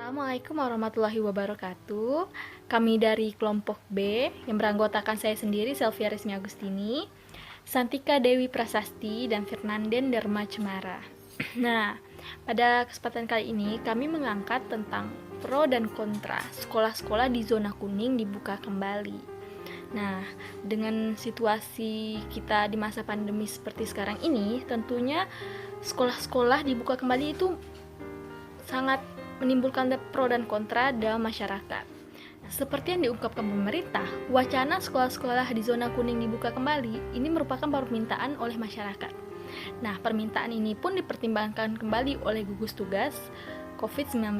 Assalamualaikum warahmatullahi wabarakatuh. Kami dari kelompok B yang beranggotakan saya sendiri, Selvia Resmi Agustini, Santika Dewi Prasasti, dan Fernanden Dharma Cemara. Nah, pada kesempatan kali ini kami mengangkat tentang pro dan kontra sekolah-sekolah di zona kuning dibuka kembali. Nah, dengan situasi kita di masa pandemi seperti sekarang ini, tentunya sekolah-sekolah dibuka kembali itu sangat menimbulkan pro dan kontra dalam masyarakat. Seperti yang diungkapkan pemerintah, wacana sekolah-sekolah di zona kuning dibuka kembali ini merupakan permintaan oleh masyarakat. Nah, permintaan ini pun dipertimbangkan kembali oleh gugus tugas COVID-19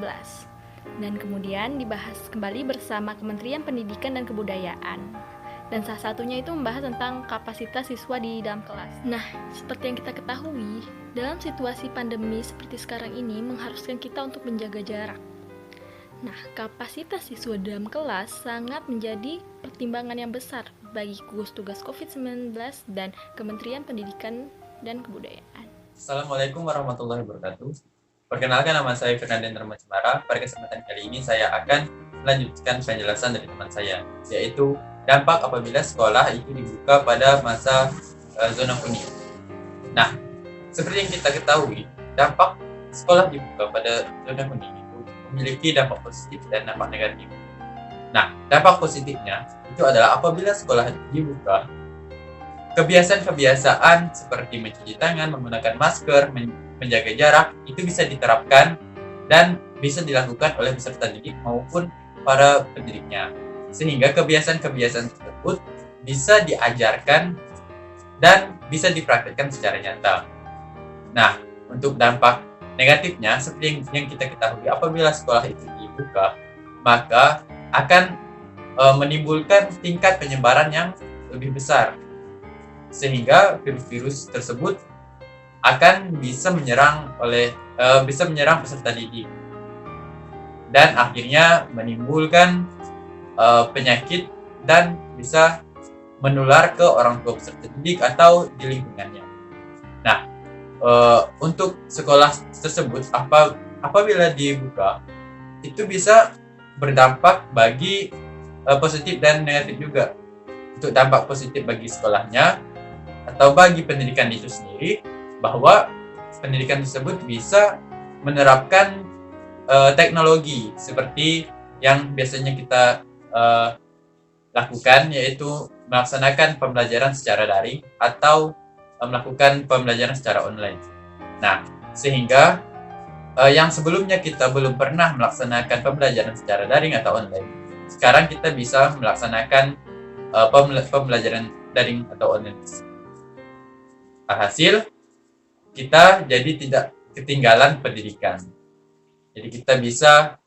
dan kemudian dibahas kembali bersama Kementerian Pendidikan dan Kebudayaan. Dan salah satunya itu membahas tentang kapasitas siswa di dalam kelas. Nah, seperti yang kita ketahui, dalam situasi pandemi seperti sekarang ini mengharuskan kita untuk menjaga jarak. Nah, kapasitas siswa dalam kelas sangat menjadi pertimbangan yang besar bagi gugus tugas COVID-19 dan Kementerian Pendidikan dan Kebudayaan. Assalamualaikum warahmatullahi wabarakatuh. Perkenalkan, nama saya Fernanden Dharma Cemara. Pada kesempatan kali ini saya akan melanjutkan penjelasan dari teman saya, yaitu dampak apabila sekolah itu dibuka pada masa zona kuning. Nah, seperti yang kita ketahui, dampak sekolah dibuka pada zona kuning itu memiliki dampak positif dan dampak negatif. Nah, dampak positifnya itu adalah apabila sekolah dibuka, kebiasaan-kebiasaan seperti mencuci tangan, menggunakan masker, menjaga jarak itu bisa diterapkan dan bisa dilakukan oleh peserta didik maupun para pendidiknya. Sehingga kebiasaan-kebiasaan tersebut bisa diajarkan dan bisa dipraktikkan secara nyata. Nah, untuk dampak negatifnya, seperti yang kita ketahui, apabila sekolah itu dibuka, maka akan menimbulkan tingkat penyebaran yang lebih besar, sehingga virus-virus tersebut akan bisa menyerang peserta didik dan akhirnya menimbulkan penyakit dan bisa menular ke orang tua peserta didik atau di lingkungannya. Nah, untuk sekolah tersebut apabila dibuka itu bisa berdampak bagi positif dan negatif juga. Untuk dampak positif bagi sekolahnya atau bagi pendidikan itu sendiri, bahwa pendidikan tersebut bisa menerapkan teknologi seperti yang biasanya kita lakukan, yaitu melaksanakan pembelajaran secara daring atau melakukan pembelajaran secara online. Nah, sehingga yang sebelumnya kita belum pernah melaksanakan pembelajaran secara daring atau online, sekarang kita bisa melaksanakan pembelajaran daring atau online. Alhasil, kita jadi tidak ketinggalan pendidikan. Jadi kita bisa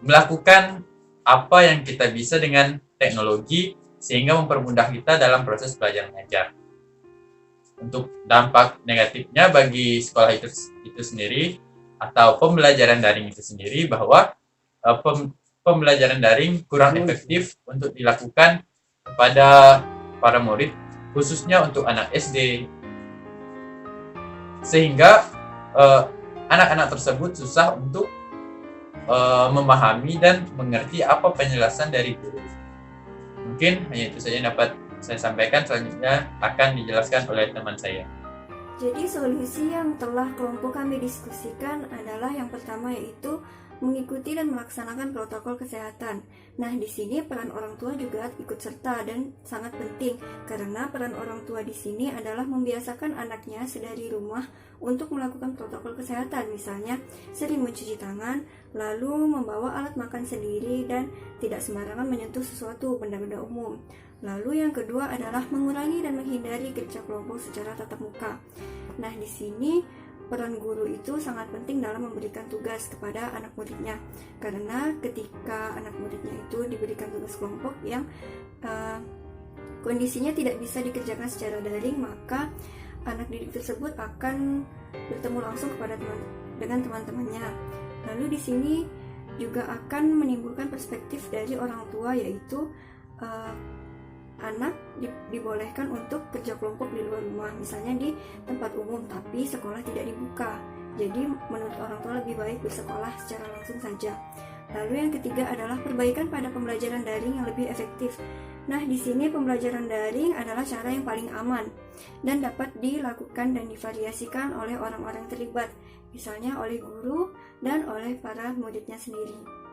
melakukan apa yang kita bisa dengan teknologi sehingga mempermudah kita dalam proses belajar mengajar. Untuk dampak negatifnya bagi sekolah itu sendiri atau pembelajaran daring itu sendiri, bahwa pembelajaran daring kurang efektif untuk dilakukan kepada para murid, khususnya untuk anak SD, sehingga anak-anak tersebut susah untuk memahami dan mengerti apa penjelasan dari guru. Mungkin hanya itu saja yang dapat saya sampaikan. Selanjutnya akan dijelaskan oleh teman saya. Jadi solusi yang telah kelompok kami diskusikan adalah yang pertama, yaitu mengikuti dan melaksanakan protokol kesehatan. Nah, di sini peran orang tua juga ikut serta dan sangat penting, karena peran orang tua di sini adalah membiasakan anaknya sedari rumah untuk melakukan protokol kesehatan, misalnya sering mencuci tangan, lalu membawa alat makan sendiri dan tidak sembarangan menyentuh sesuatu benda-benda umum. Lalu yang kedua adalah mengurangi dan menghindari kerja kelompok secara tatap muka. Nah, di sini peran guru itu sangat penting dalam memberikan tugas kepada anak muridnya, karena ketika anak muridnya itu diberikan tugas kelompok yang kondisinya tidak bisa dikerjakan secara daring, maka anak didik tersebut akan bertemu langsung dengan teman-temannya. Lalu di sini juga akan menimbulkan perspektif dari orang tua, yaitu anak dibolehkan untuk kerja kelompok di luar rumah, misalnya di tempat umum, tapi sekolah tidak dibuka. Jadi menurut orang tua lebih baik bersekolah secara langsung saja. Lalu yang ketiga adalah perbaikan pada pembelajaran daring yang lebih efektif. Nah, di sini pembelajaran daring adalah cara yang paling aman dan dapat dilakukan dan divariasikan oleh orang-orang terlibat, misalnya oleh guru dan oleh para muridnya sendiri.